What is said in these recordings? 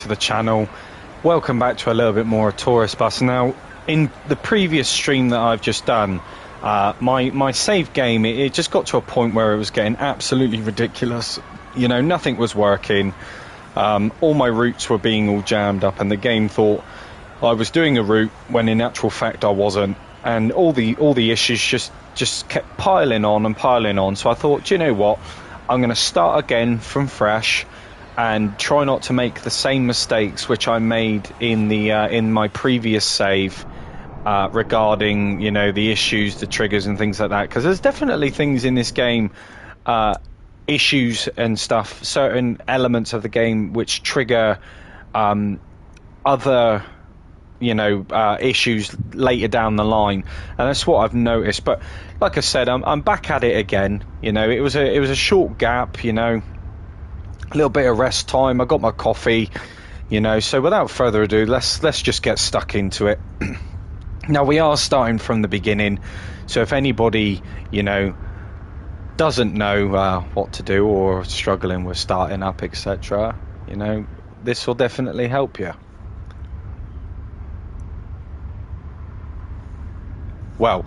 to the channel. Welcome back to a little bit more of Tourist Bus. Now, in the previous stream that I've just done, my save game, it just got to a point where it was getting absolutely ridiculous. You know, nothing was working. All my routes were being all jammed up, and the game thought I was doing a route when in actual fact I wasn't. And all the issues just kept piling on and piling on. So I thought, do you know what? I'm going to start again from fresh and try not to make the same mistakes which I made in my previous save regarding, you know, the issues, the triggers and things like that, because there's definitely things in this game, issues and stuff, certain elements of the game which trigger other, you know, issues later down the line, and that's what I've noticed. But like I said, I'm back at it again. You know, it was a short gap, you know, a little bit of rest time. I got my coffee, you know, so without further ado, let's just get stuck into it. Now, we are starting from the beginning, so if anybody, you know, doesn't know what to do or struggling with starting up, etc., you know, this will definitely help you. Well,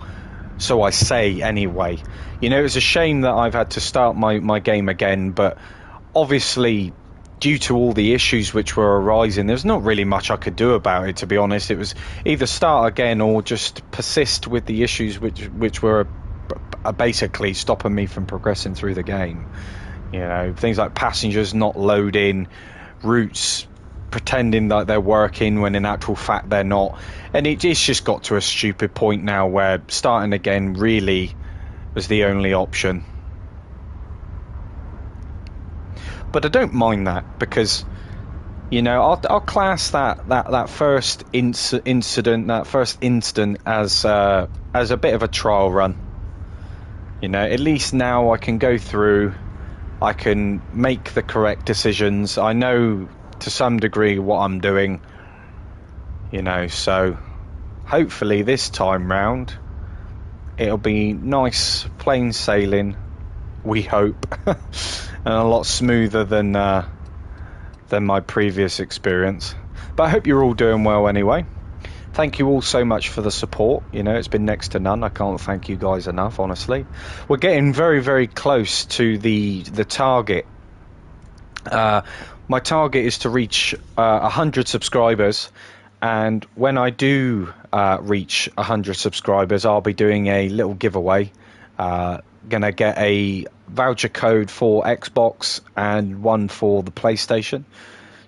so I say anyway. You know, it's a shame that I've had to start my game again, but obviously, due to all the issues which were arising, there's not really much I could do about it, to be honest. It was either start again or just persist with the issues which were basically stopping me from progressing through the game. You know, things like passengers not loading, routes pretending that they're working when in actual fact they're not. And it's just got to a stupid point now where starting again really was the only option. But I don't mind that, because, you know, I'll class that first incident, that first instant as a bit of a trial run. You know, at least now I can go through, I can make the correct decisions. I know to some degree what I'm doing, you know, so hopefully this time round it'll be nice plain sailing, we hope, and a lot smoother than my previous experience. But I hope you're all doing well anyway. Thank you all so much for the support. You know, it's been next to none. I can't thank you guys enough, honestly. We're getting very, very close to the target. My target is to reach 100 subscribers, and when I do reach 100 subscribers, I'll be doing a little giveaway. Gonna get a voucher code for Xbox and one for the PlayStation.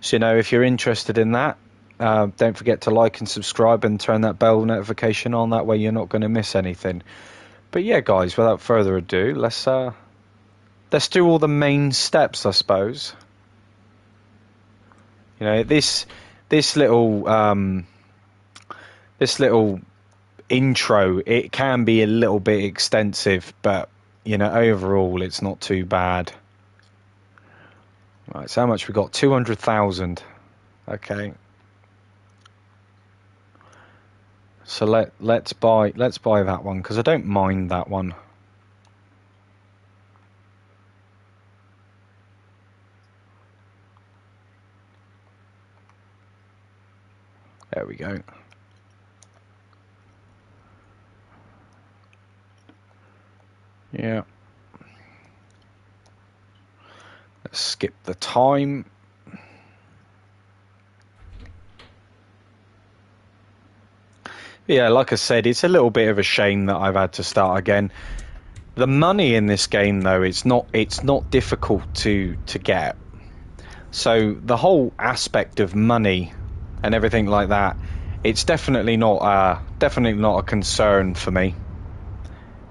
So, you know, if you're interested in that, don't forget to like and subscribe and turn that bell notification on. That way you're not going to miss anything. But yeah, guys, without further ado, let's do all the main steps, I suppose. You know, this little intro, it can be a little bit extensive, but you know, overall it's not too bad. Right, so how much we got? 200,000. Okay. So let's buy that one, because I don't mind that one. There we go. Yeah. Let's skip the time. Yeah, like I said, it's a little bit of a shame that I've had to start again. The money in this game, though, it's not difficult to get. So the whole aspect of money and everything like that, it's definitely not a concern for me.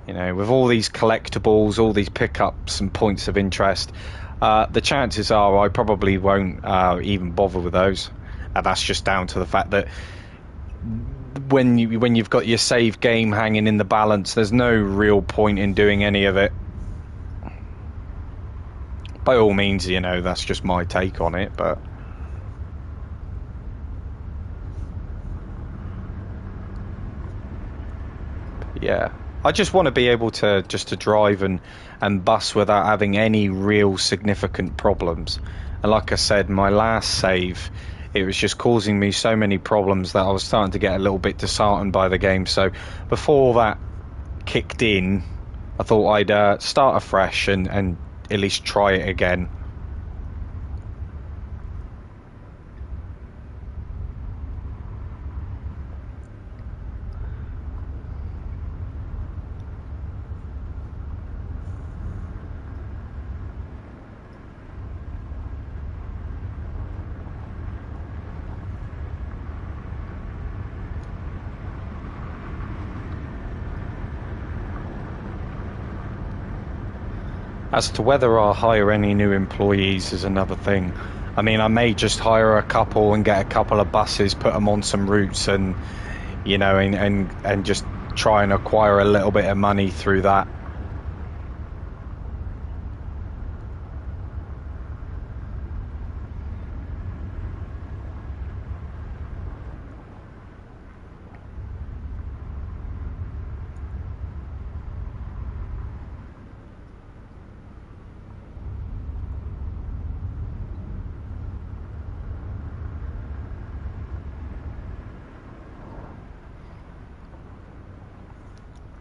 You know, with all these collectibles, all these pickups and points of interest, the chances are I probably won't even bother with those. And that's just down to the fact that when you've got your save game hanging in the balance, there's no real point in doing any of it. By all means, you know, that's just my take on it, but yeah, I just want to be able to drive and bus without having any real significant problems. And like I said, my last save, it was just causing me so many problems that I was starting to get a little bit disheartened by the game. So before that kicked in, I thought I'd start afresh and at least try it again. As to whether I'll hire any new employees is another thing. I mean, I may just hire a couple and get a couple of buses, put them on some routes, and you know, and just try and acquire a little bit of money through that.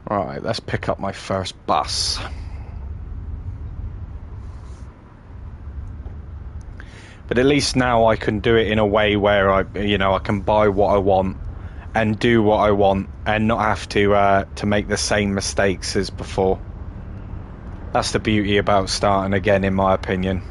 Alright, let's pick up my first bus. But at least now I can do it in a way where I can buy what I want and do what I want and not have to make the same mistakes as before. That's the beauty about starting again, in my opinion.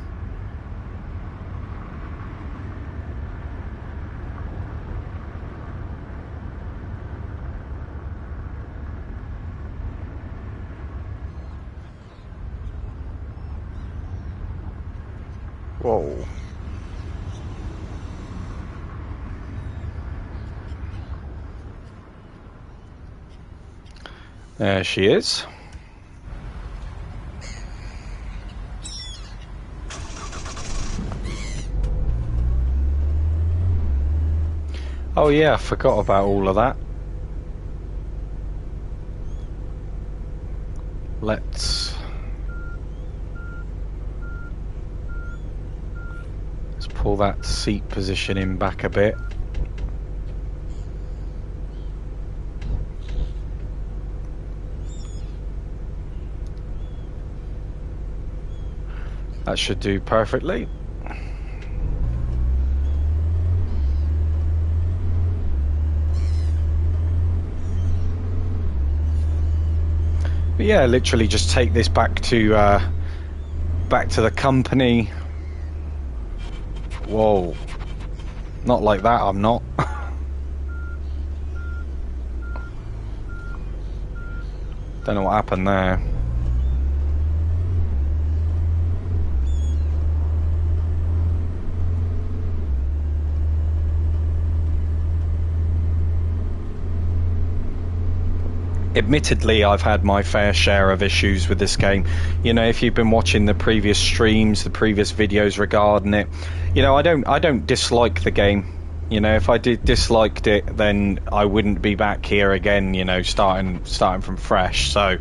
Whoa. There she is. Oh yeah, I forgot about all of that. Let's pull that seat positioning back a bit. That should do perfectly. But yeah, literally just take this back to the company. Whoa, not like that, I'm not. Don't know what happened there. Admittedly, I've had my fair share of issues with this game. You know, if you've been watching the previous streams, the previous videos regarding it, you know, I don't dislike the game. You know, if I disliked it, then I wouldn't be back here again, you know, starting from fresh. So,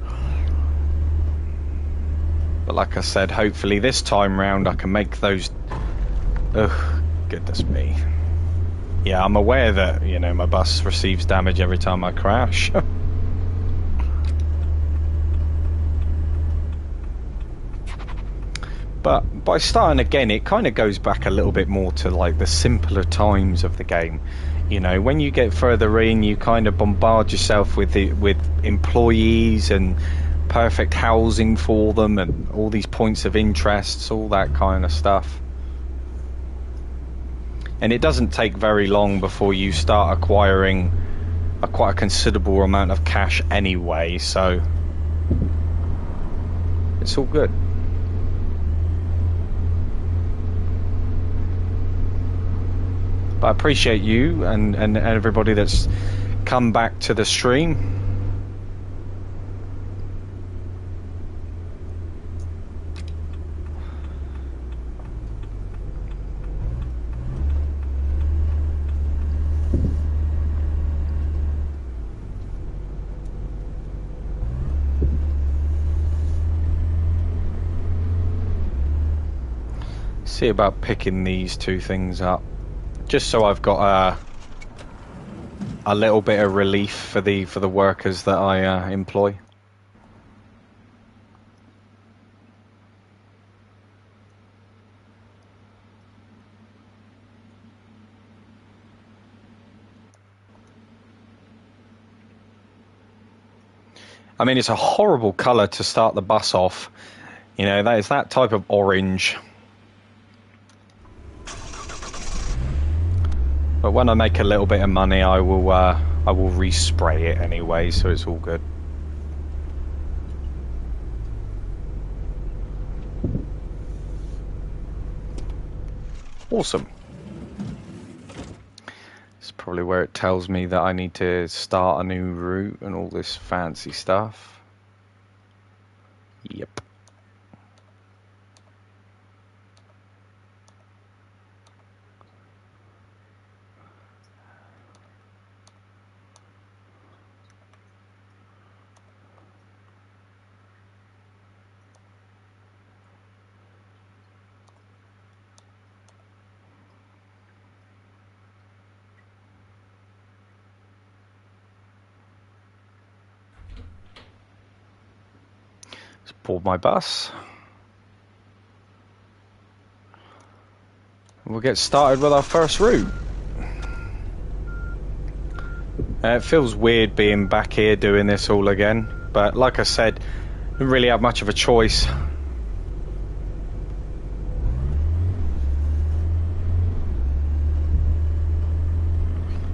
but like I said, hopefully this time round I can make those. Ugh, goodness me. Yeah, I'm aware that, you know, my bus receives damage every time I crash. But by starting again, it kind of goes back a little bit more to like the simpler times of the game. You know, when you get further in, you kind of bombard yourself with employees and perfect housing for them and all these points of interests, all that kind of stuff. And it doesn't take very long before you start acquiring quite a considerable amount of cash anyway, so it's all good. But I appreciate you and everybody that's come back to the stream. See about picking these two things up. just so I've got a little bit of relief for the workers that I employ. I mean, it's a horrible colour to start the bus off. You know, that is that type of orange. But when I make a little bit of money, I will respray it anyway, so it's all good. Awesome. It's probably where it tells me that I need to start a new route and all this fancy stuff. Yep. Board my bus. We'll get started with our first route. It feels weird being back here doing this all again, but like I said, I didn't really have much of a choice.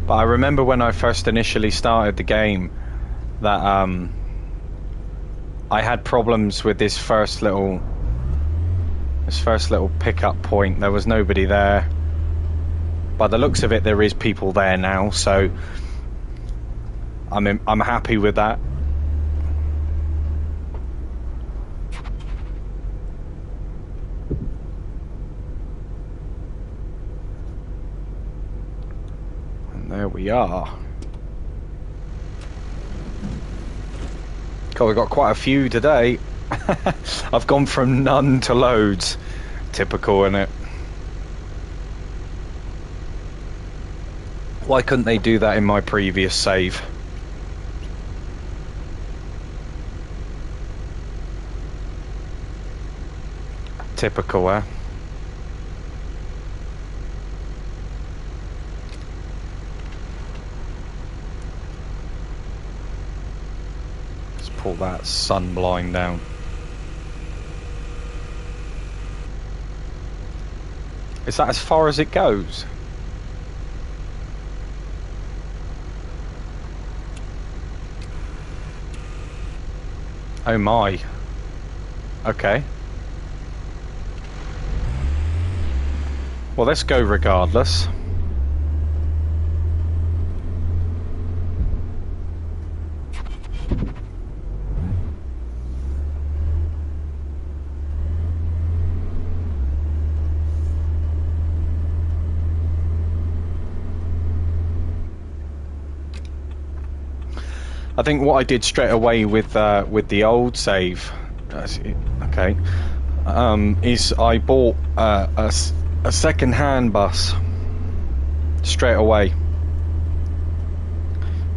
But I remember when I first initially started the game that I had problems with this first little pickup point. There was nobody there. By the looks of it, there is people there now, so I'm happy with that. And there we are. God, we've got quite a few today. I've gone from none to loads. Typical, innit? Why couldn't they do that in my previous save? Typical, eh? Pull that sun blind down. Is that as far as it goes? Oh my. Okay. Well, let's go regardless. I think what I did straight away with the old save, okay, is I bought a second-hand bus straight away,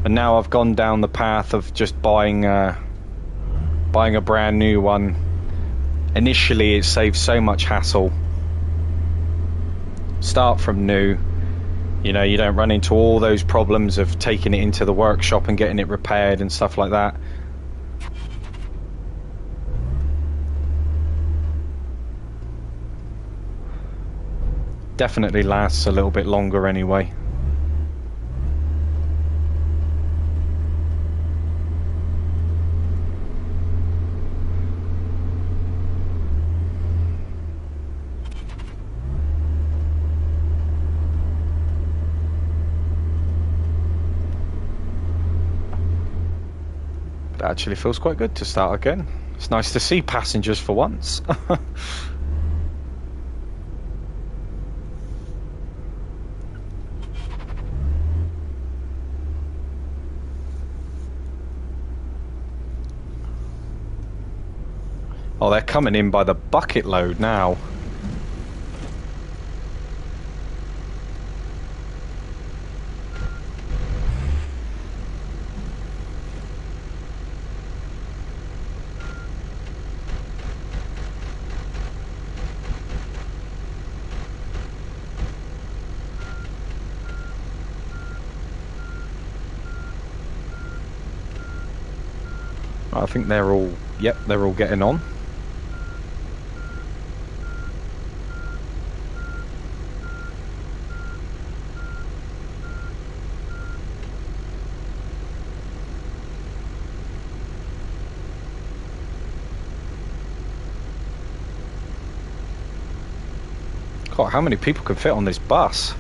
and now I've gone down the path of just buying a brand new one. Initially, it saves so much hassle. Start from new. You know, you don't run into all those problems of taking it into the workshop and getting it repaired and stuff like that. Definitely lasts a little bit longer anyway. It actually feels quite good to start again. It's nice to see passengers for once. Oh, they're coming in by the bucket load now. I think they're all, yep, they're all getting on. God, how many people can fit on this bus?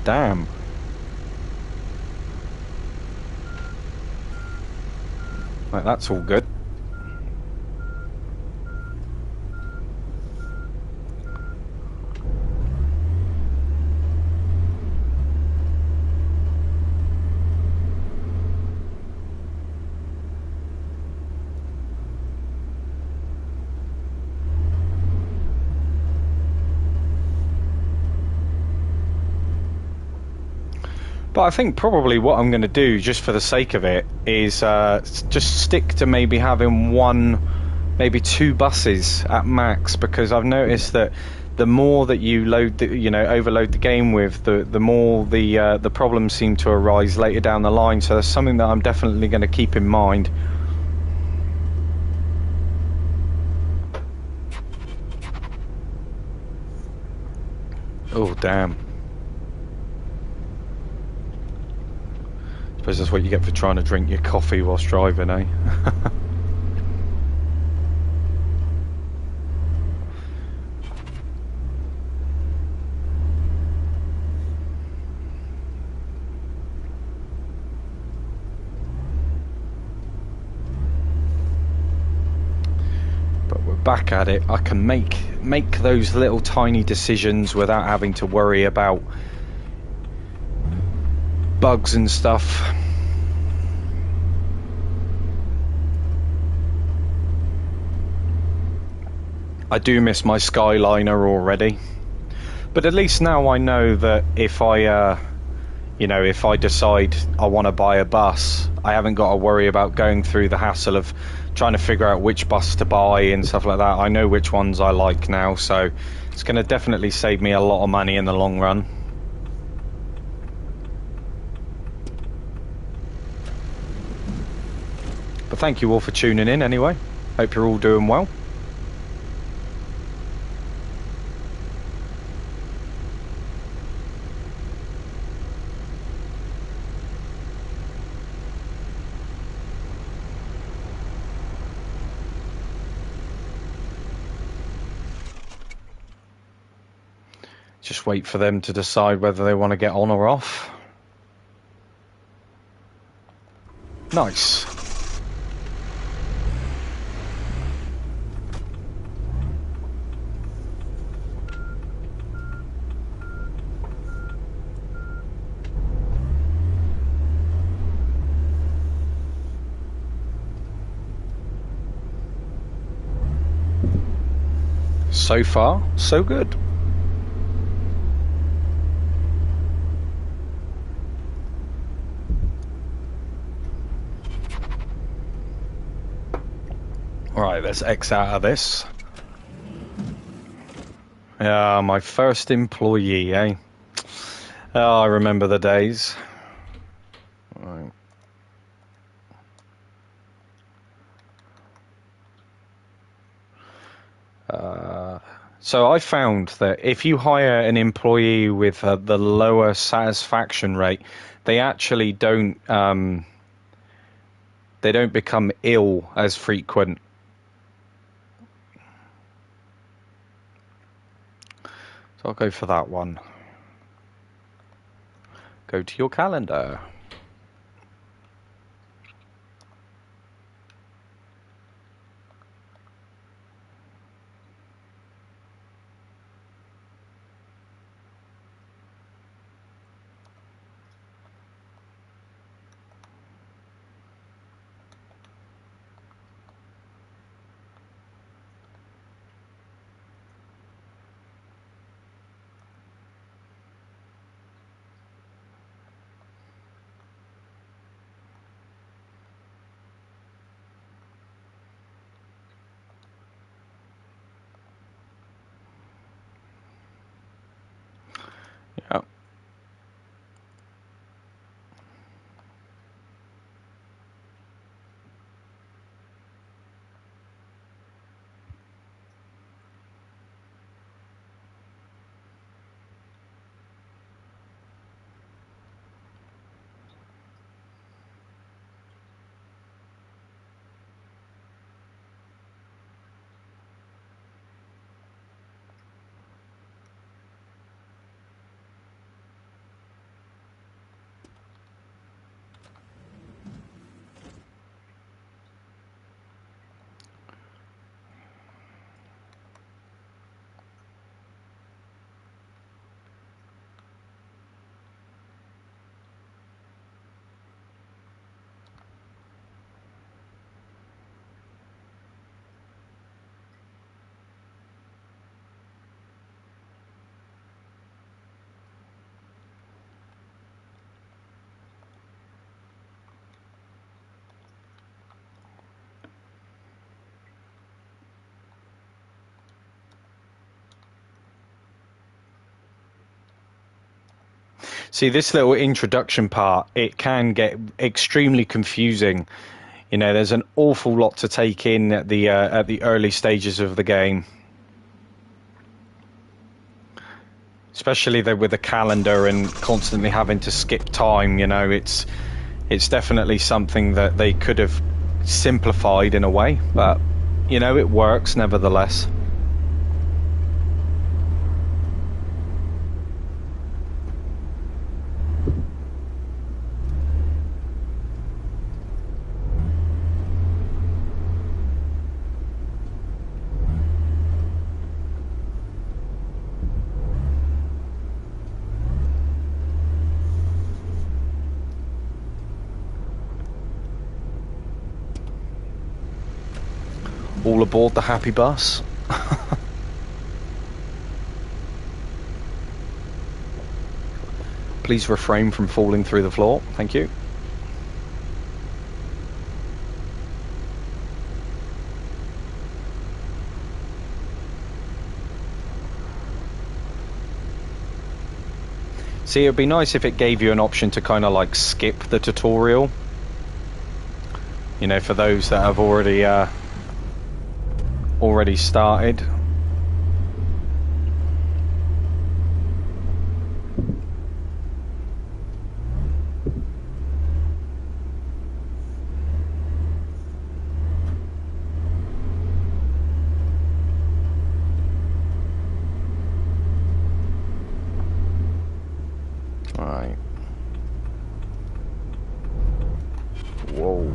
Damn. Right, that's all good. But I think probably what I'm going to do, just for the sake of it, is just stick to maybe having one, maybe two buses at max, because I've noticed that the more that you load, overload the game with, the more the problems seem to arise later down the line. So that's something that I'm definitely going to keep in mind. Oh damn! Suppose that's what you get for trying to drink your coffee whilst driving, eh? But we're back at it. I can make those little tiny decisions without having to worry about bugs and stuff. I do miss my Skyliner already, but at least now I know that if I if I decide I want to buy a bus, I haven't got to worry about going through the hassle of trying to figure out which bus to buy and stuff like that. I know which ones I like now, so it's going to definitely save me a lot of money in the long run. But thank you all for tuning in anyway. Hope you're all doing well. Just wait for them to decide whether they want to get on or off. Nice. So far, so good. Right, let's X out of this. Yeah, my first employee, eh? Oh, I remember the days. Right. So I found that if you hire an employee with the lower satisfaction rate, they actually don't become ill as frequent. So I'll go for that one. Go to your calendar. See, this little introduction part, it can get extremely confusing. You know, there's an awful lot to take in at the early stages of the game, especially with the calendar and constantly having to skip time. You know, it's definitely something that they could have simplified in a way, but you know, it works nevertheless. All aboard the happy bus. Please refrain from falling through the floor. Thank you. See, it'd be nice if it gave you an option to kind of like skip the tutorial. You know, for those that have already started. All right. Whoa.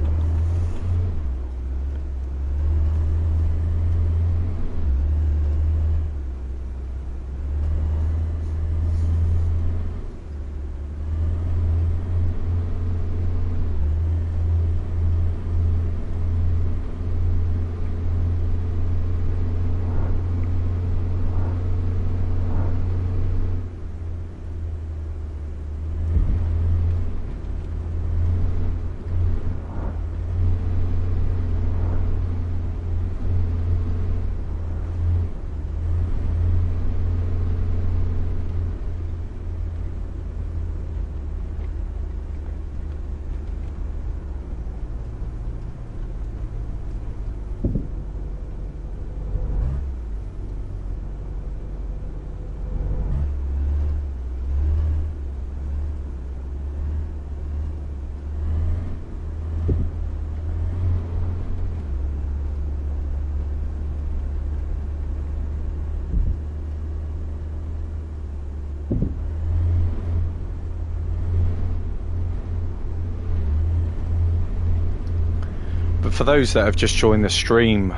For those that have just joined the stream,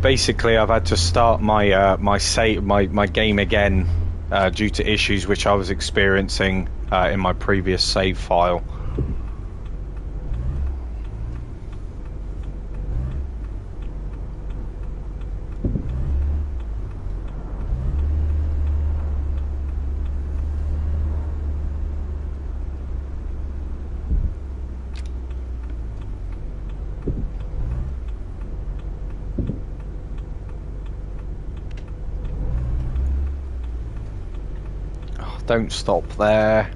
basically I've had to start my game again due to issues which I was experiencing in my previous save file. Don't stop there.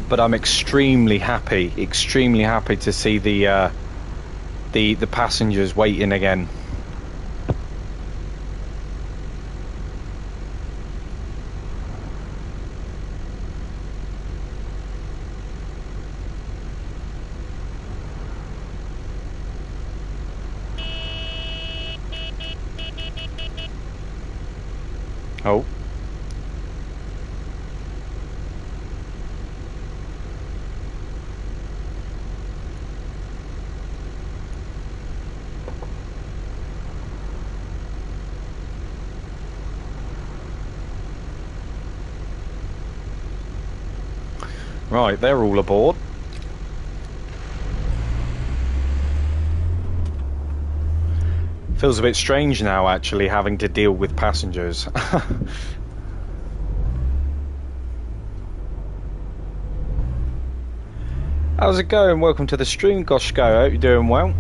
But I'm extremely happy to see the passengers waiting again. Oh. Right, they're all aboard. Feels a bit strange now, actually, having to deal with passengers. How's it going? Welcome to the stream, Goshko. Hope you're doing well.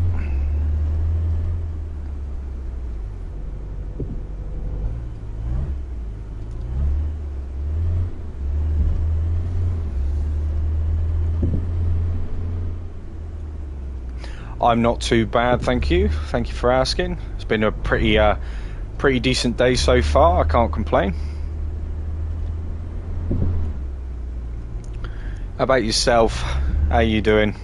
I'm not too bad, thank you. Thank you for asking. It's been a pretty decent day so far. I can't complain. How about yourself? How you doing?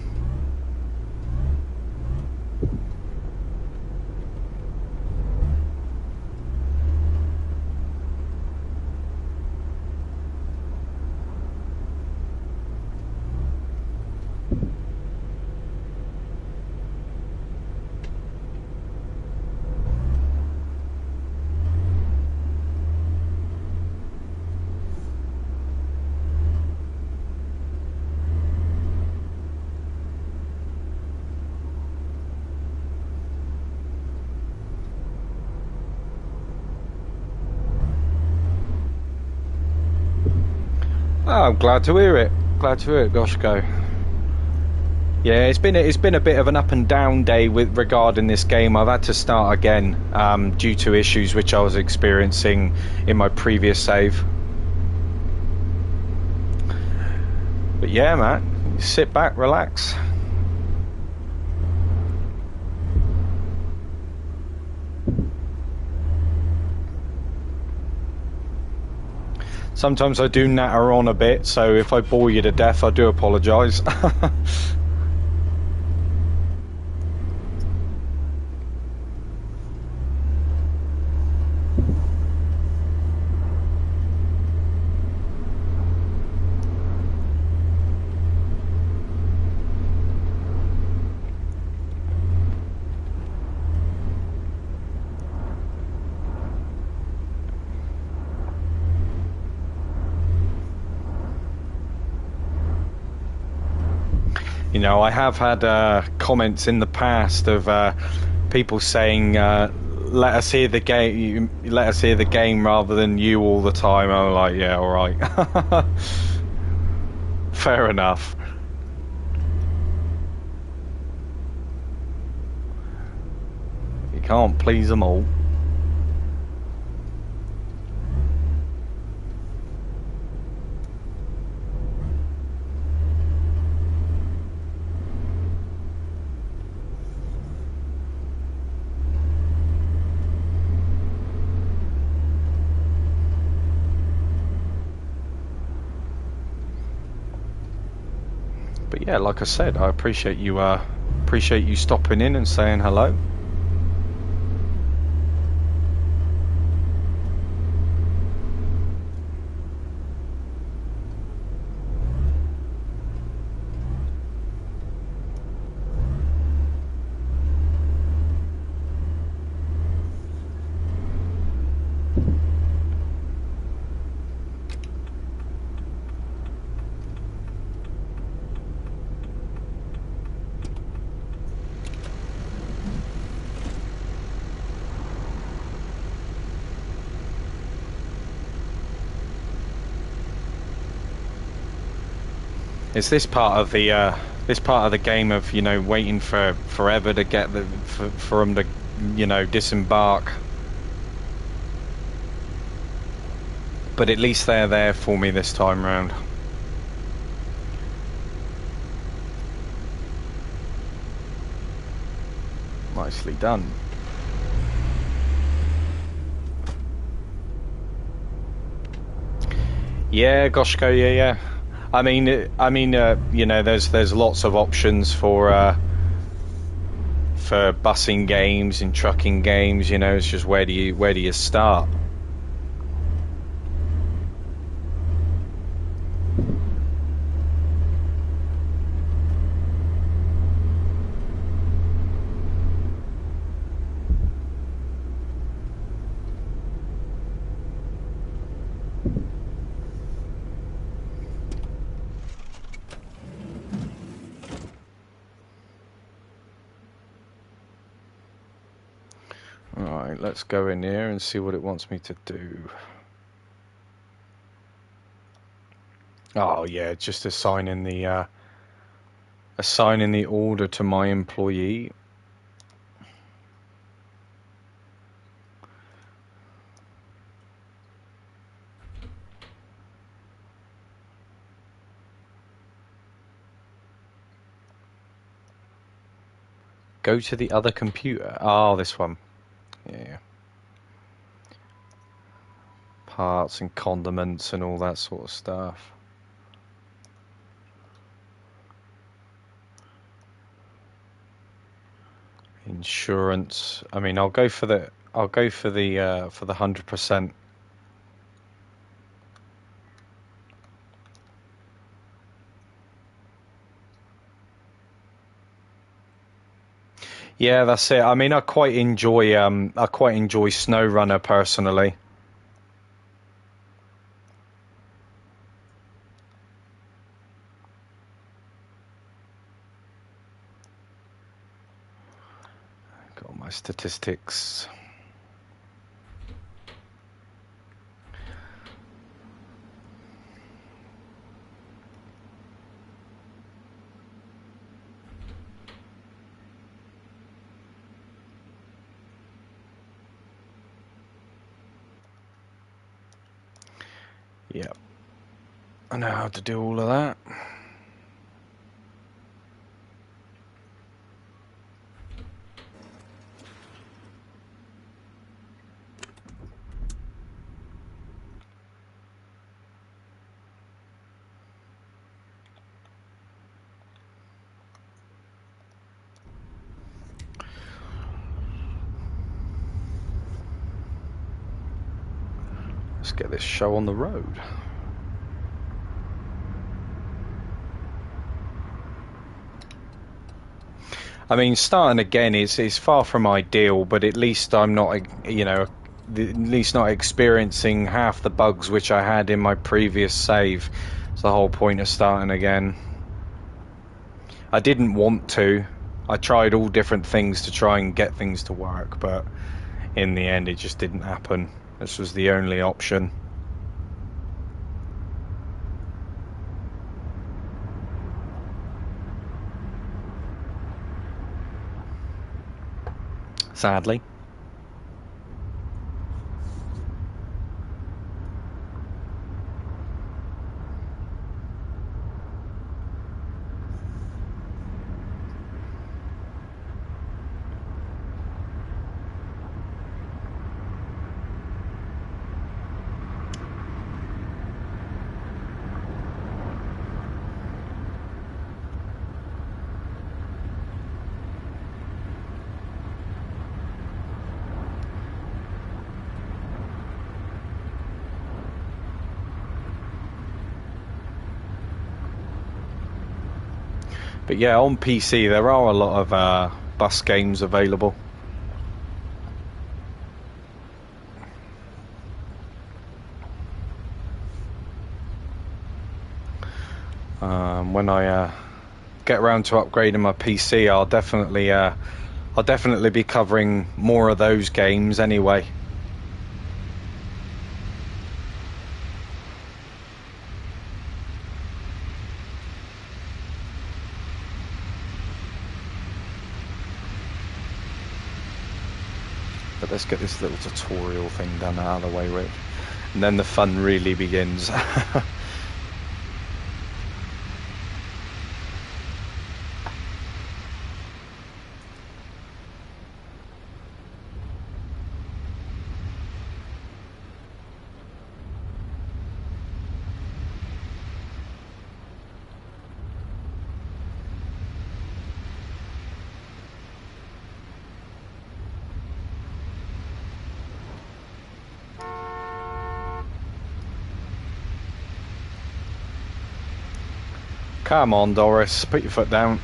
Oh, I'm glad to hear it. Glad to hear it, Goshko. Yeah, it's been a bit of an up and down day with regarding this game. I've had to start again due to issues which I was experiencing in my previous save. But yeah, man, sit back, relax. Sometimes I do natter on a bit, so if I bore you to death, I do apologise. You know, I have had comments in the past of people saying, "Let us hear the game. Let us hear the game rather than you all the time." I'm like, "Yeah, all right, fair enough." You can't please them all. But yeah, like I said, I appreciate you stopping in and saying hello. It's this part of the game of, you know, waiting for forever to get for them to, you know, disembark. But at least they're there for me this time round. Nicely done. Yeah, Goshko, yeah. I mean, you know, there's lots of options for busing games and trucking games. You know, it's just where do you start? let's go in here and see what it wants me to do. Oh yeah, just assigning the order to my employee. Go to the other computer. Oh, this one. Yeah. Parts and condiments and all that sort of stuff. Insurance. I mean, I'll go for the 100%. Yeah, that's it. I mean, I quite enjoy SnowRunner personally. Got my statistics. Yep. I know how to do all of that. Let's get this show on the road. I mean, starting again is far from ideal, but at least I'm not, you know, at least not experiencing half the bugs which I had in my previous save. It's the whole point of starting again. I didn't want to. I tried all different things to try and get things to work, but in the end it just didn't happen. This was the only option. Sadly. But yeah, on PC there are a lot of bus games available. When I get around to upgrading my PC, I'll definitely be covering more of those games anyway. But let's get this little tutorial thing done out of the way with, and then the fun really begins. Come on, Doris, put your foot down.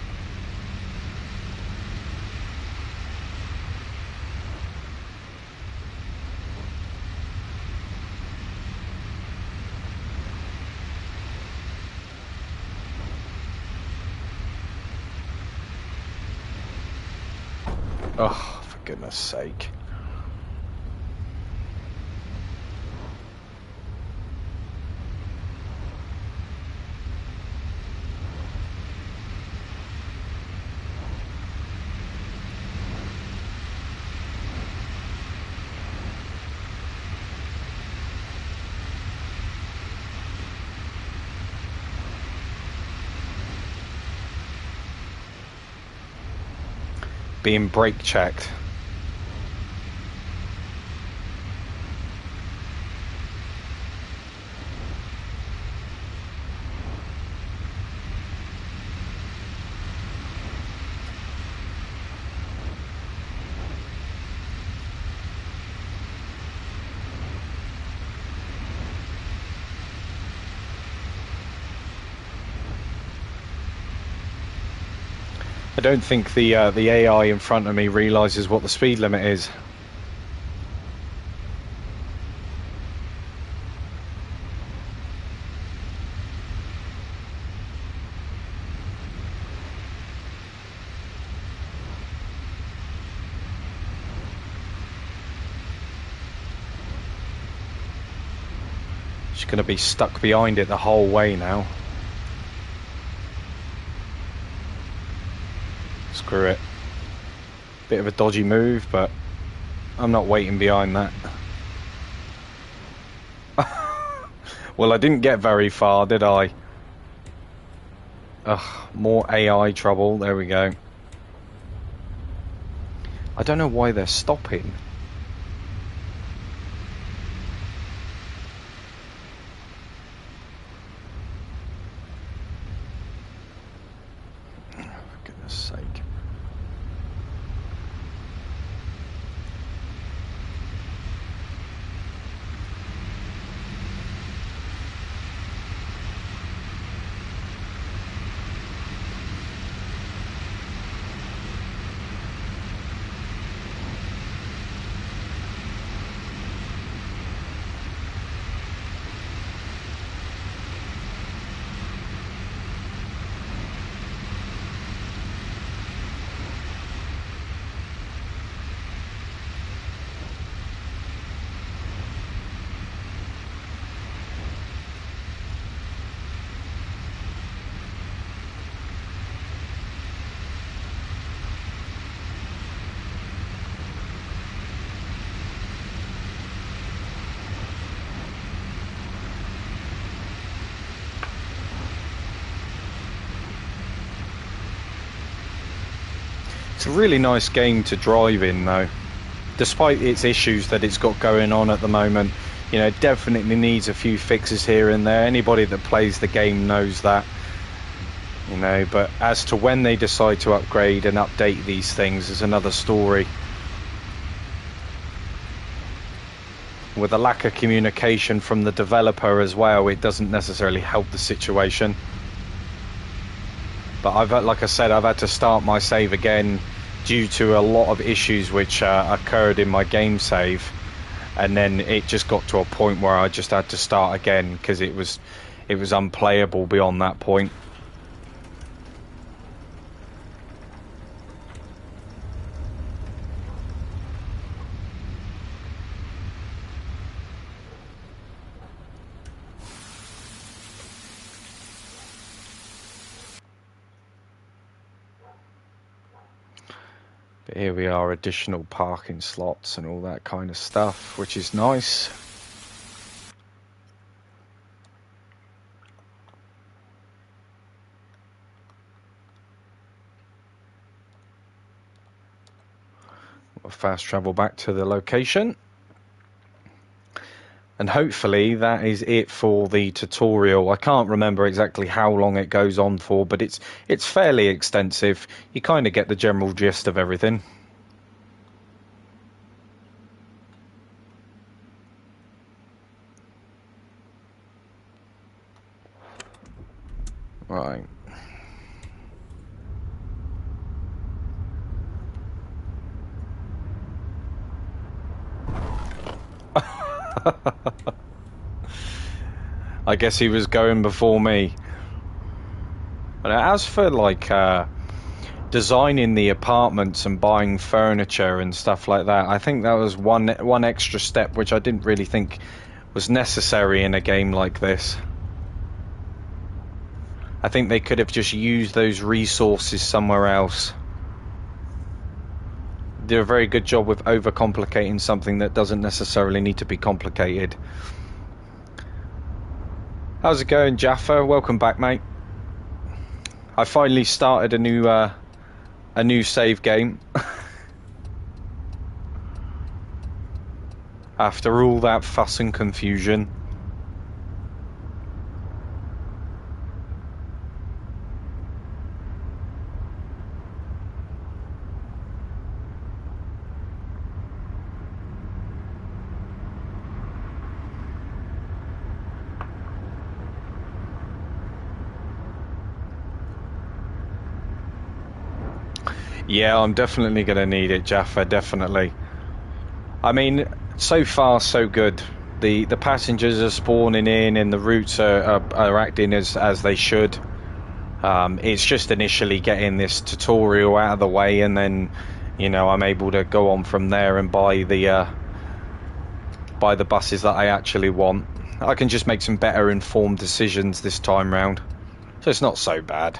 Oh, for goodness sake. being brake checked. I don't think the AI in front of me realizes what the speed limit is. She's going to be stuck behind it the whole way now. Screw it. Bit of a dodgy move, but I'm not waiting behind that. Well, I didn't get very far, did I? Ugh, more AI trouble. There we go. I don't know why they're stopping. For goodness sake. It's a really nice game to drive in, though. Despite its issues that it's got going on at the moment, you know, it definitely needs a few fixes here and there. Anybody that plays the game knows that, you know. But as to when they decide to upgrade and update these things is another story. With a lack of communication from the developer as well, it doesn't necessarily help the situation. But like I said, I've had to start my save again due to a lot of issues which occurred in my game save, and then it just got to a point where I just had to start again because it was unplayable beyond that point. But here we are, additional parking slots and all that kind of stuff, which is nice. We'll fast travel back to the location. And hopefully that is it for the tutorial. I can't remember exactly how long it goes on for, but it's fairly extensive. You kind of get the general gist of everything. Right. I guess he was going before me. But as for like designing the apartments and buying furniture and stuff like that, I think that was one extra step which I didn't really think was necessary in a game like this. I think they could have just used those resources somewhere else. Do a very good job with overcomplicating something that doesn't necessarily need to be complicated. How's it going, Jaffa? Welcome back, mate. I finally started a a new save game. After all that fuss and confusion. Yeah, I'm definitely going to need it, Jaffa, definitely. I mean, so far so good. The passengers are spawning in and the routes are acting as they should. It's just initially getting this tutorial out of the way, and then, you know, I'm able to go on from there and buy the buses that I actually want. I can just make some better informed decisions this time round. So it's not so bad.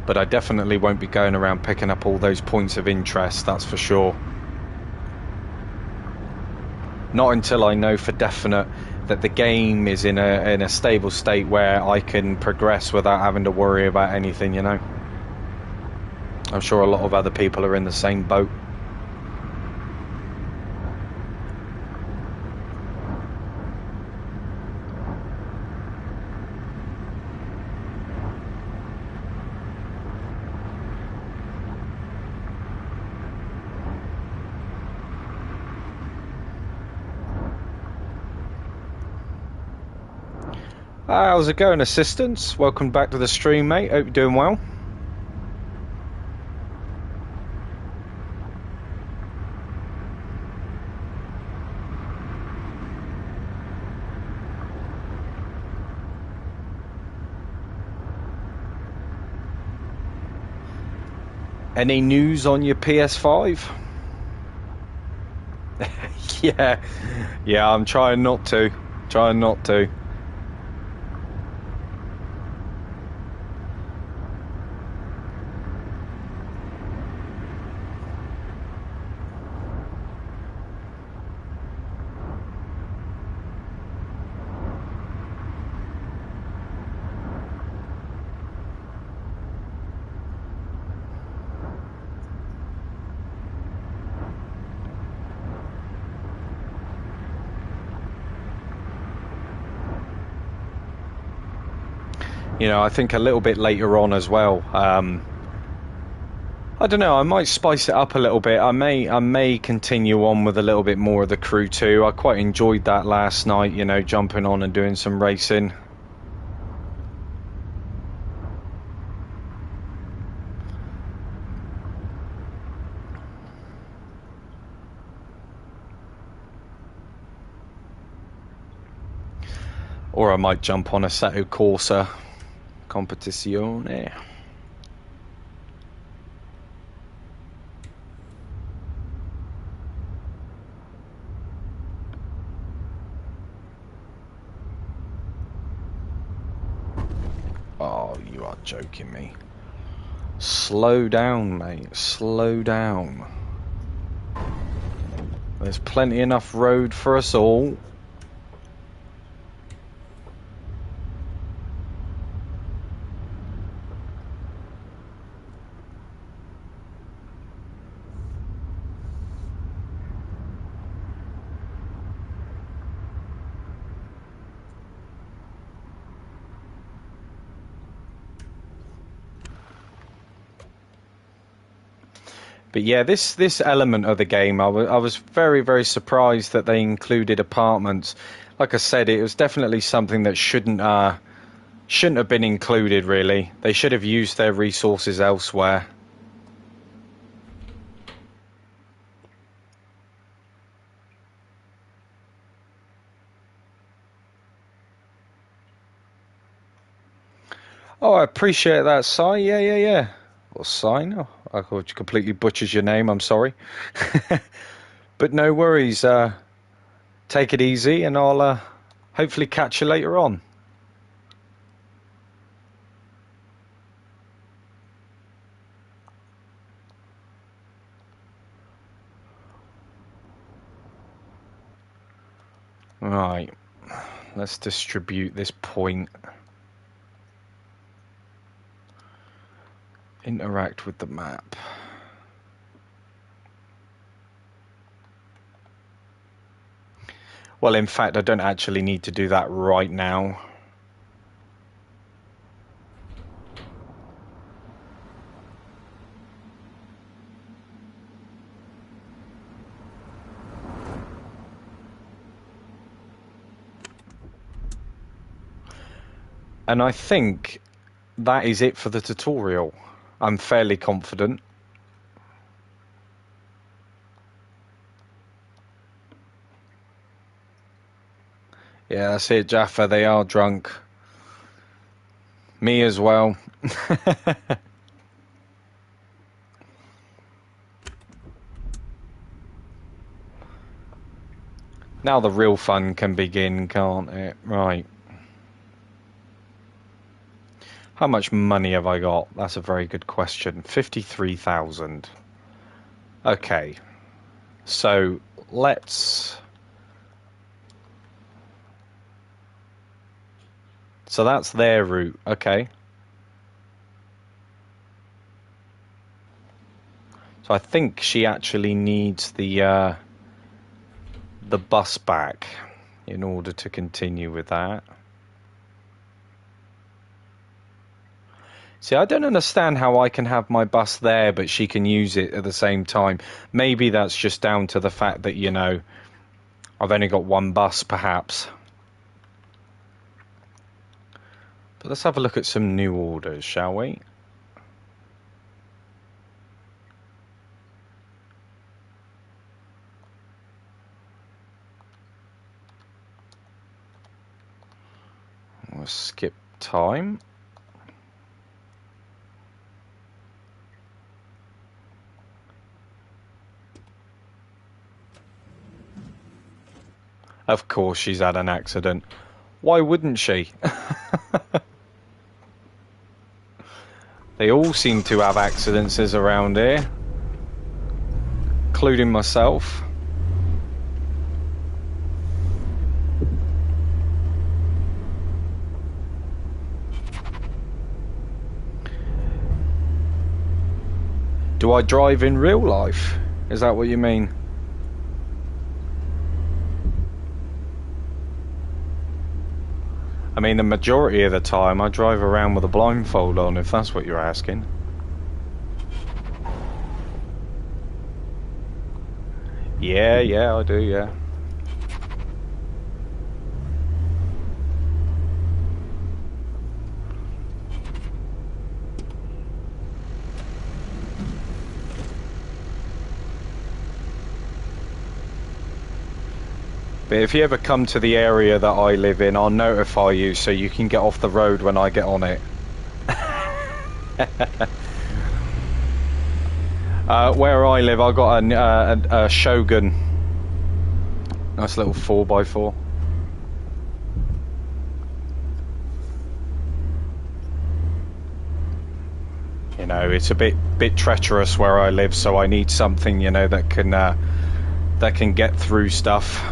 But I definitely won't be going around picking up all those points of interest, that's for sure. Not until I know for definite that the game is in a stable state where I can progress without having to worry about anything, you know. I'm sure a lot of other people are in the same boat. How's it going, assistants? Welcome back to the stream, mate. Hope you're doing well. Any news on your PS5? yeah, I'm trying not to. Trying not to. You know, I think a little bit later on as well. I don't know. I might spice it up a little bit. I may continue on with a little bit more of the Crew 2. I quite enjoyed that last night. You know, jumping on and doing some racing. Or I might jump on a Assetto Corsa Competizione. Oh, you are joking me. Slow down, mate. Slow down. There's plenty enough road for us all. But yeah, this element of the game, I was very, very surprised that they included apartments. Like I said, it was definitely something that shouldn't have been included, really. They should have used their resources elsewhere. Oh, I appreciate that, Si. Yeah. Or Sign? Oh, I completely butchers your name. I'm sorry. But no worries. Take it easy, and I'll hopefully catch you later on. Right. Let's distribute this point. Interact with the map. Well, in fact, I don't actually need to do that right now. And I think that is it for the tutorial. I'm fairly confident. Yeah, that's it, Jaffa. They are drunk. Me as well. Now the real fun can begin, can't it? Right. How much money have I got? That's a very good question. 53,000. Okay. So, let's... So that's their route. Okay. So I think she actually needs the bus back in order to continue with that. See, I don't understand how I can have my bus there, but she can use it at the same time. Maybe that's just down to the fact that, you know, I've only got one bus, perhaps. But let's have a look at some new orders, shall we? We'll skip time. Of course she's had an accident. Why wouldn't she? They all seem to have accidents around here, including myself. Do I drive in real life? Is that what you mean? I mean, the majority of the time I drive around with a blindfold on, if that's what you're asking. Yeah, I do, yeah. But if you ever come to the area that I live in, I'll notify you so you can get off the road when I get on it. Where I live, I've got a Shogun. Nice little 4x4. You know, it's a bit treacherous where I live, so I need something, you know, that can get through stuff.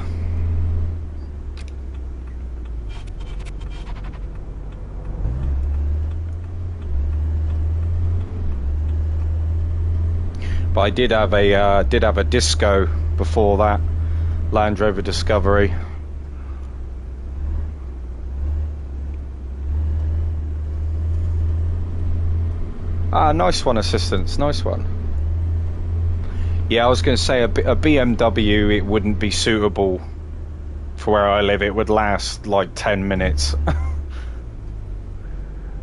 But I did have a Disco before that, Land Rover Discovery. Ah, nice one, assistance, nice one. Yeah, I was going to say a BMW, it wouldn't be suitable for where I live. It would last like 10 minutes.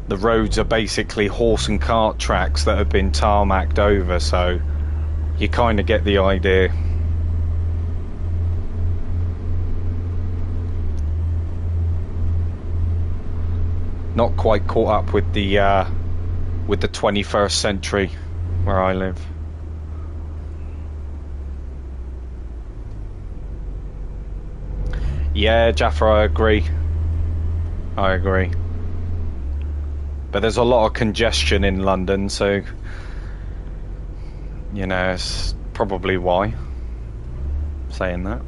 The roads are basically horse and cart tracks that have been tarmacked over, so you kind of get the idea. Not quite caught up with the 21st century where I live. Yeah, Jaffa, I agree. But there's a lot of congestion in London, so you know, it's probably why I'm saying that.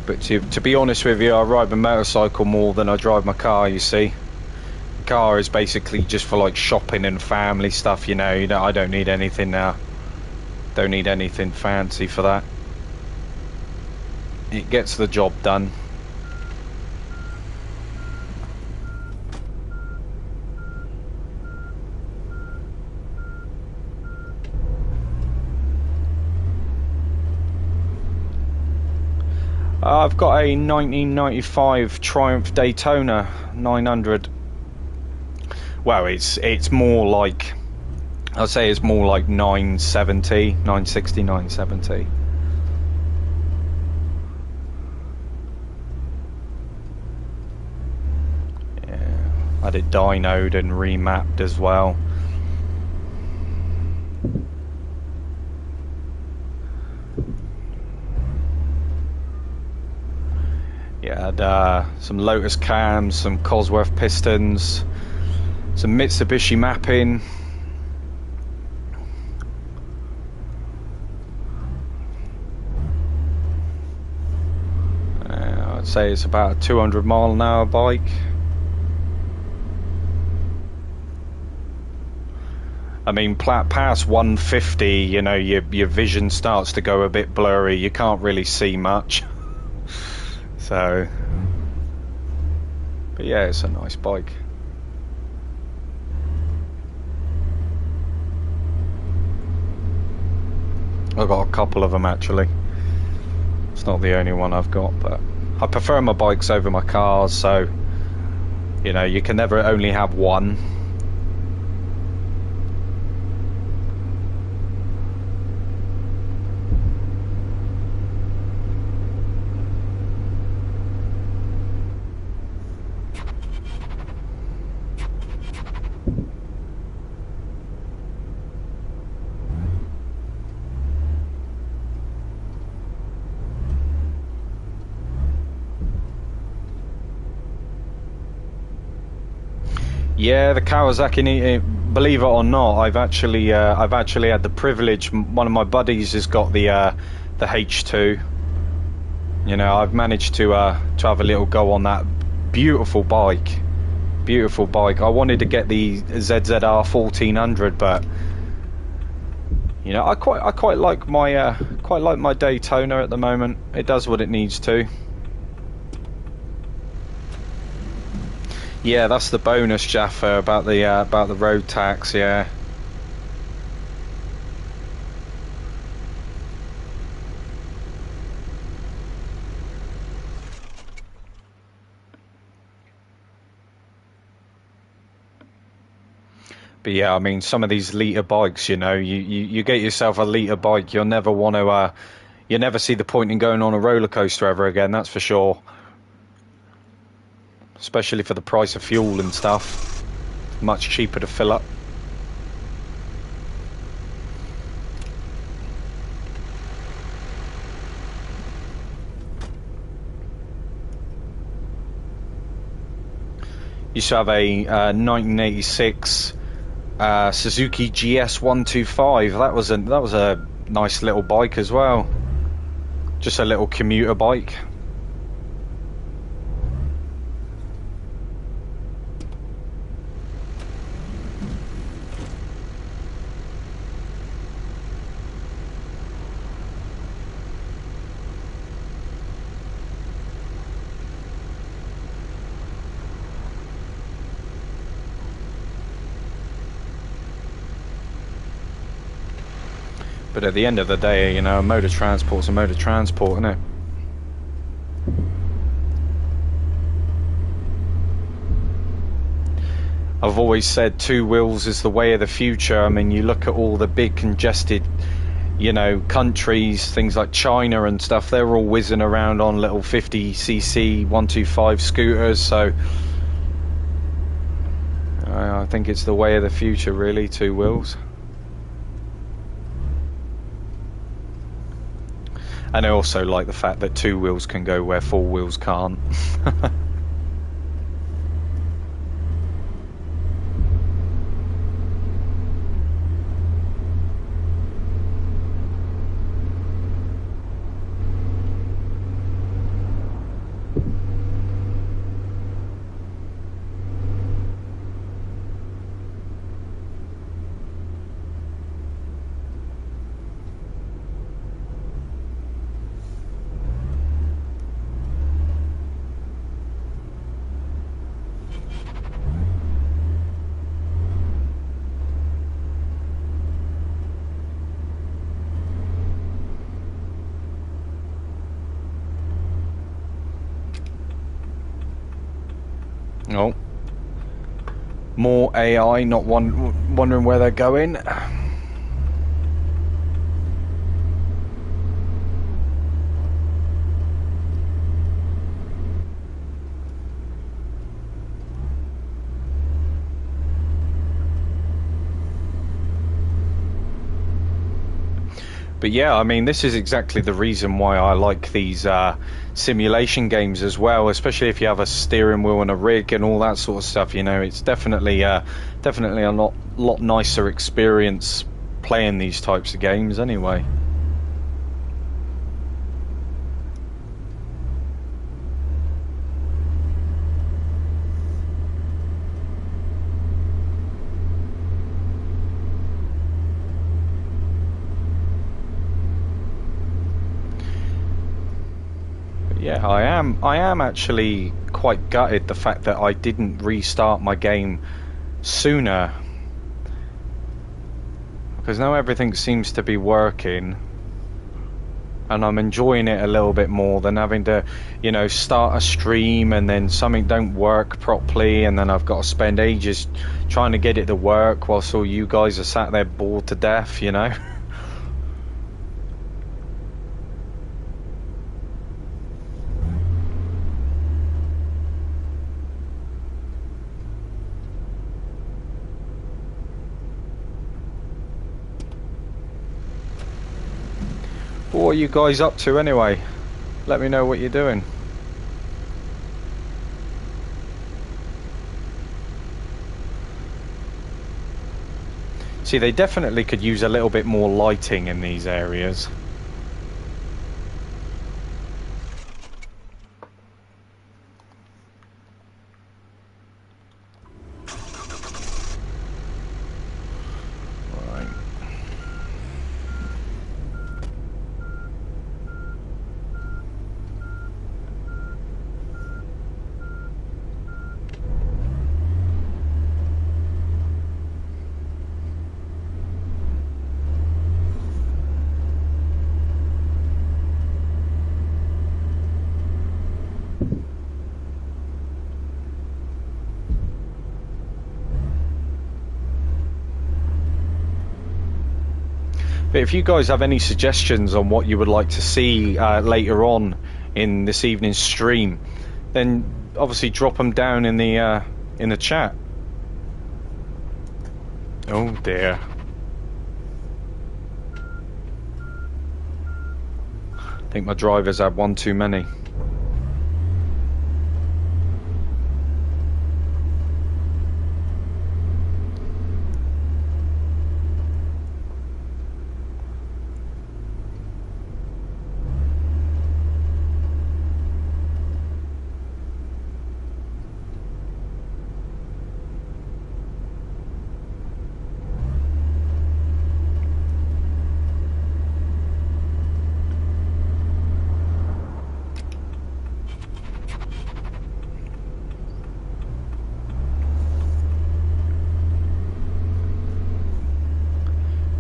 But to be honest with you, I ride my motorcycle more than I drive my car, you see. The car is basically just for like shopping and family stuff, you know. I don't need anything now. Don't need anything fancy for that. It gets the job done. I've got a 1995 Triumph Daytona 900. Well, it's more like, I'd say it's more like 970, 960, 970. Yeah, I had it dynoed and remapped as well. Yeah, I had some Lotus cams, some Cosworth pistons, some Mitsubishi mapping. I'd say it's about a 200 mile an hour bike. I mean, past 150, you know, your vision starts to go a bit blurry. You can't really see much. So, but yeah, it's a nice bike. I've got a couple of them actually. It's not the only one I've got, but I prefer my bikes over my cars, so you know, you can never only have one. Yeah, the Kawasaki. Believe it or not, I've actually had the privilege. One of my buddies has got the H2. You know, I've managed to have a little go on that beautiful bike. Beautiful bike. I wanted to get the ZZR 1400, but you know, I quite like my Daytona at the moment. It does what it needs to. Yeah, that's the bonus, Jaffa, about the road tax. Yeah. But yeah, I mean, some of these litre bikes, you know, you get yourself a litre bike, you'll never want to, you'll never see the point in going on a roller coaster ever again. That's for sure. Especially for the price of fuel and stuff. Much cheaper to fill up. Used to have a 1986 Suzuki GS125. That was a nice little bike as well. Just a little commuter bike. But at the end of the day, you know, a mode of transport's a mode of transport, isn't it? I've always said two wheels is the way of the future. I mean, you look at all the big congested, you know, countries, things like China and stuff, they're all whizzing around on little 50cc 125 scooters, so I think it's the way of the future, really, two wheels. And I also like the fact that two wheels can go where four wheels can't. Oh, more AI, not wondering where they're going. But yeah, I mean, this is exactly the reason why I like these simulation games as well, especially if you have a steering wheel and a rig and all that sort of stuff. You know, it's definitely a lot nicer experience playing these types of games anyway. Yeah, I am actually quite gutted the fact that I didn't restart my game sooner, because now everything seems to be working and I'm enjoying it a little bit more than having to, you know, start a stream and then something don't work properly and then I've got to spend ages trying to get it to work whilst all you guys are sat there bored to death, you know. What are you guys up to anyway? Let me know what you're doing. See, they definitely could use a little bit more lighting in these areas. But if you guys have any suggestions on what you would like to see later on in this evening's stream, then obviously drop them down in the chat. Oh dear. I think my driver's had one too many.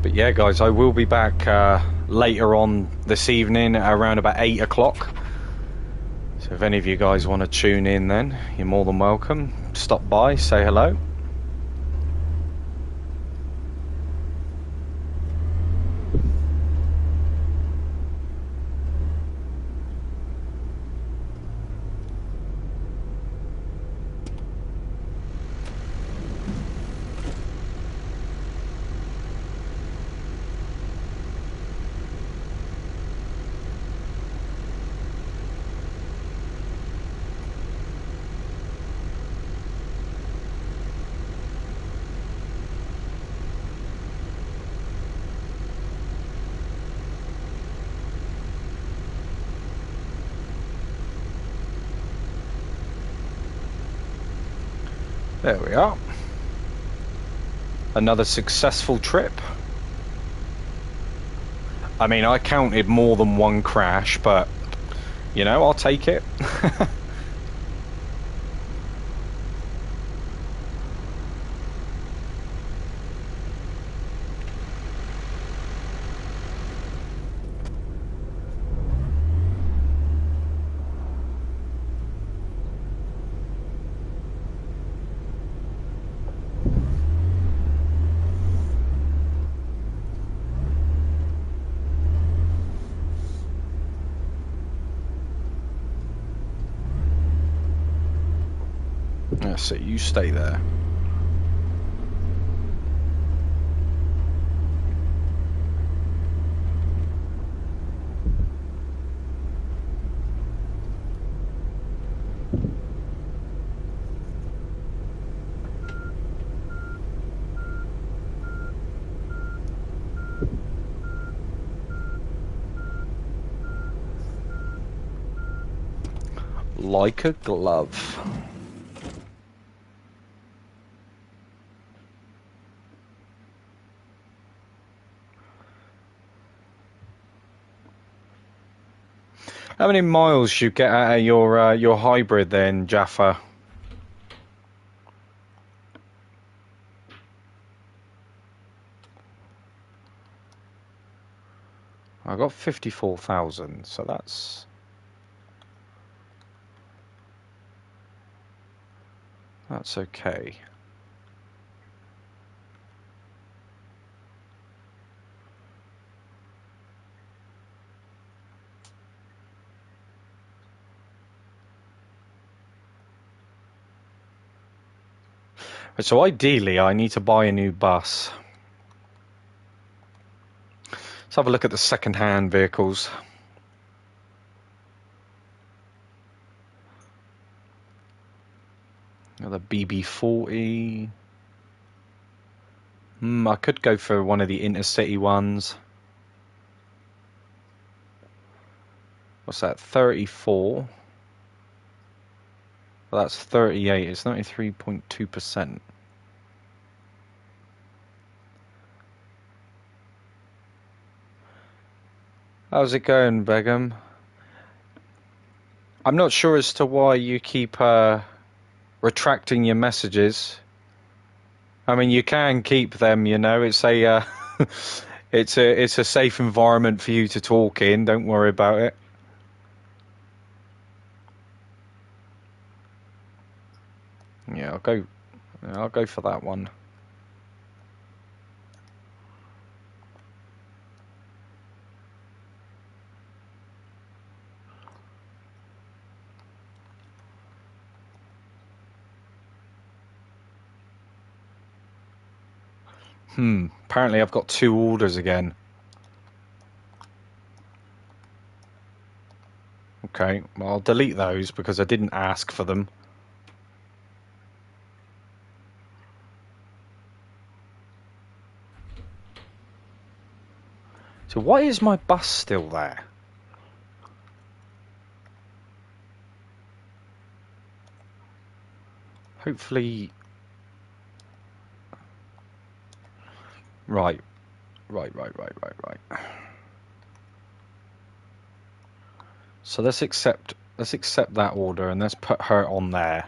But yeah, guys, I will be back later on this evening around about 8 o'clock. So if any of you guys want to tune in then, you're more than welcome. Stop by, say hello. There we are. Another successful trip. I mean, I counted more than one crash, but, you know, I'll take it. Yeah, so you stay there. Like a glove. How many miles you get out of your hybrid then, Jaffa? I got 54,000, so that's okay. So ideally, I need to buy a new bus. Let's have a look at the second-hand vehicles. The BB40. I could go for one of the intercity ones. What's that? 34. Well, that's 38. It's 93.2%. How's it going, Begum? I'm not sure as to why you keep retracting your messages. I mean, you can keep them, you know. It's a it's a safe environment for you to talk in. Don't worry about it. Yeah, I'll go for that one. Apparently I've got 2 orders again. Okay, well, I'll delete those because I didn't ask for them. So why is my bus still there? Hopefully... Right. So let's accept that order and let's put her on there.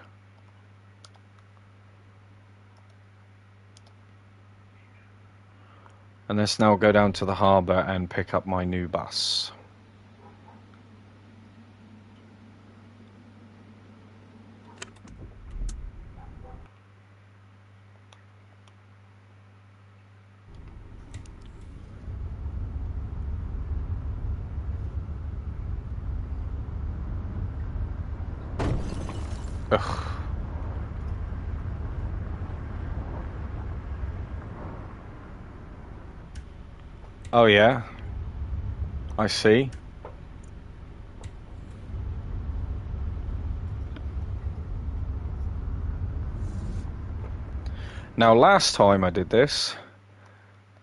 And let's now go down to the harbour and pick up my new bus. Ugh. Oh yeah, I see. Now last time I did this,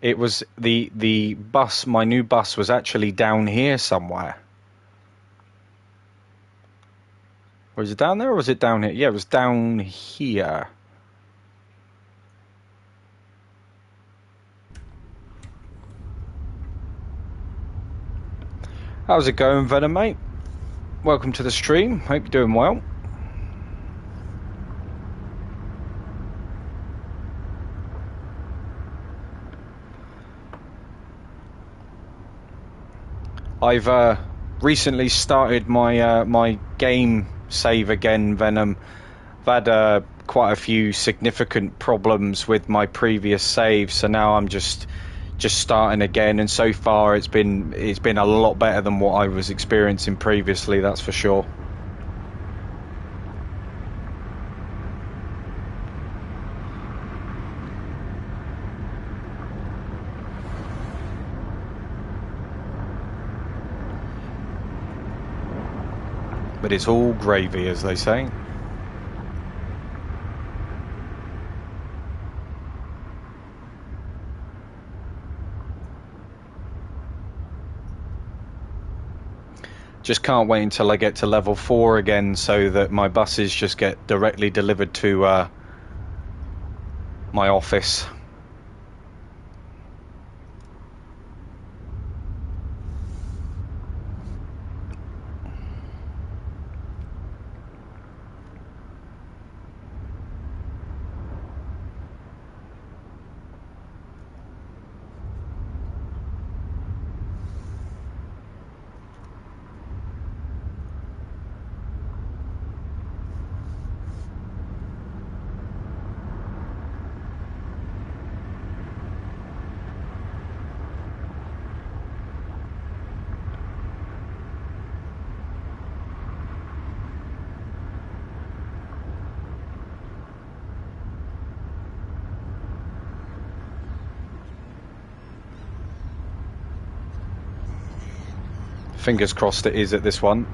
it was the bus, my new bus was actually down here somewhere. Was it down there or was it down here? Yeah, it was down here. How's it going, Venom, mate? Welcome to the stream. Hope you're doing well. I've recently started my my game save again, Venom. I've had quite a few significant problems with my previous save, so now I'm just starting again, and so far it's been a lot better than what I was experiencing previously, that's for sure. but it's all gravy, as they say. Just can't wait until I get to level 4 again, so that my buses just get directly delivered to my office. Fingers crossed it is at this one.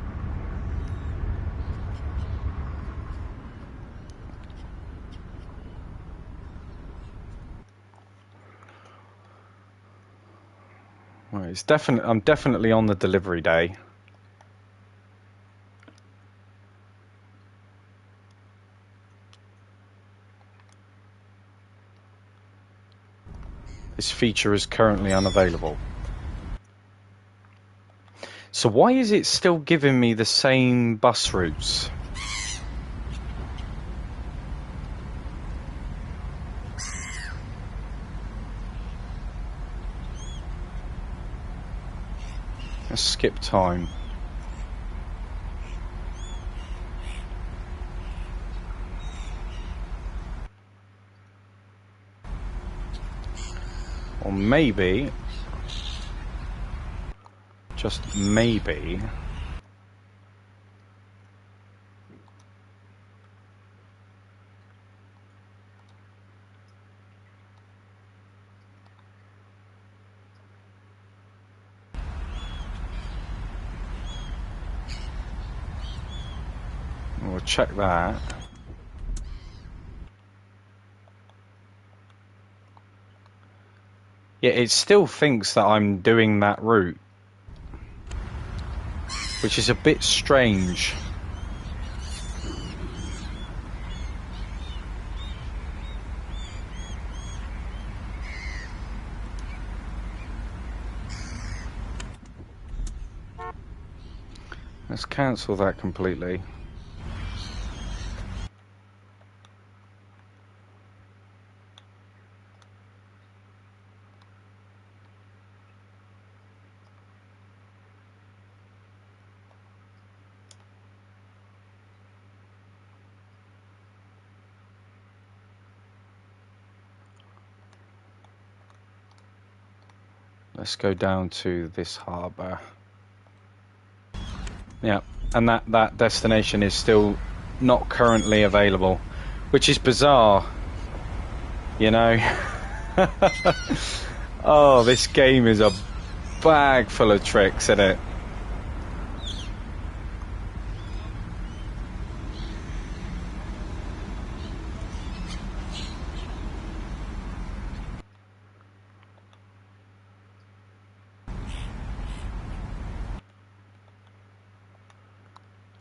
Right, it's I'm definitely on the delivery day. This feature is currently unavailable. So why is it still giving me the same bus routes? Let's skip time. Or maybe, just maybe, we'll check that. Yeah, it still thinks that I'm doing that route, which is a bit strange. Let's cancel that completely. Let's go down to this harbour. Yeah, and that destination is still not currently available, which is bizarre, you know. Oh, this game is a bag full of tricks, isn't it?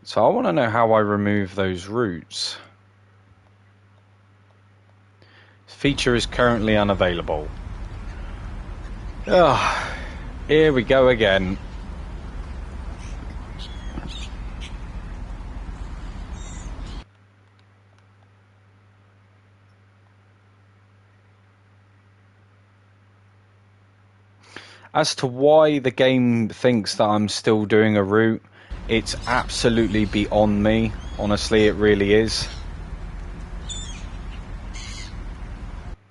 So I want to know how I remove those routes. Feature is currently unavailable. Oh, here we go again. As to why the game thinks that I'm still doing a route, it's absolutely beyond me. Honestly, it really is.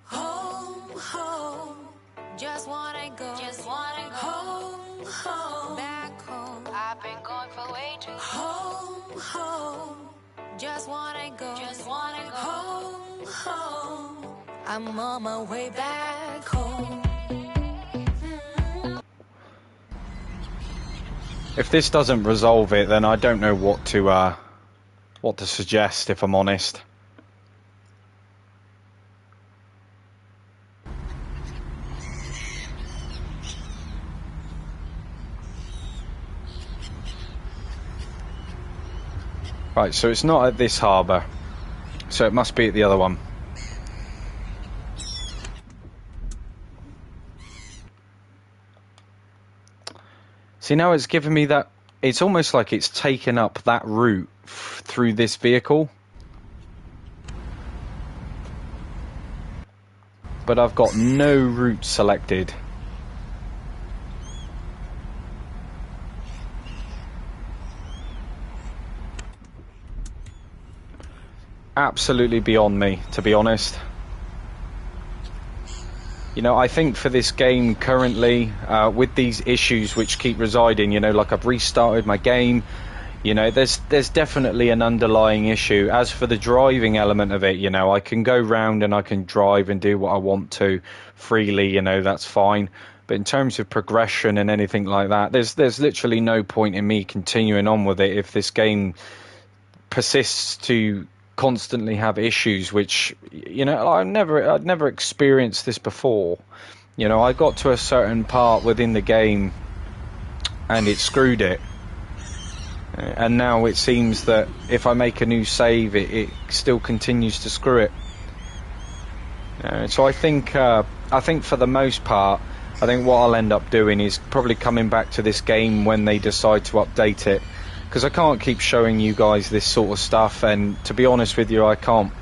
Home, home, just wanna go, home, home, back home. I've been going for way too long. Home, home, just wanna go, home, home. I'm on my way back home. If this doesn't resolve it, then I don't know what to suggest, if I'm honest. Right, so it's not at this harbour, so it must be at the other one. See, now it's given me that, it's almost like it's taken up that route through this vehicle. But I've got no route selected. Absolutely beyond me, to be honest. You know, I think for this game currently, with these issues which keep residing, you know, like I've restarted my game, you know, there's definitely an underlying issue. As for the driving element of it, you know, I can go round and I can drive and do what I want to freely, you know, that's fine. But in terms of progression and anything like that, there's literally no point in me continuing on with it if this game persists to constantly have issues, which, you know, I'd never experienced this before. You know, I got to a certain part within the game and it screwed it, and now it seems that if I make a new save, it still continues to screw it. So I think for the most part, I think what I'll end up doing is probably coming back to this game when they decide to update it, because I can't keep showing you guys this sort of stuff, and to be honest with you, I can't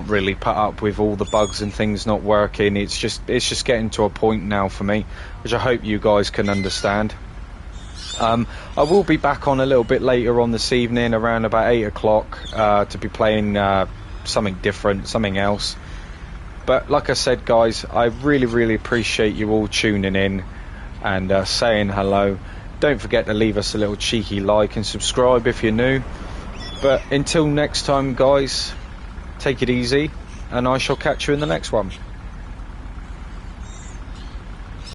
really put up with all the bugs and things not working. It's just getting to a point now for me, which I hope you guys can understand. I will be back on a little bit later on this evening, around about 8 o'clock, to be playing something different, something else. But like I said, guys, I really appreciate you all tuning in and saying hello. Don't forget to leave us a little cheeky like and subscribe if you're new. But until next time, guys, take it easy, and I shall catch you in the next one.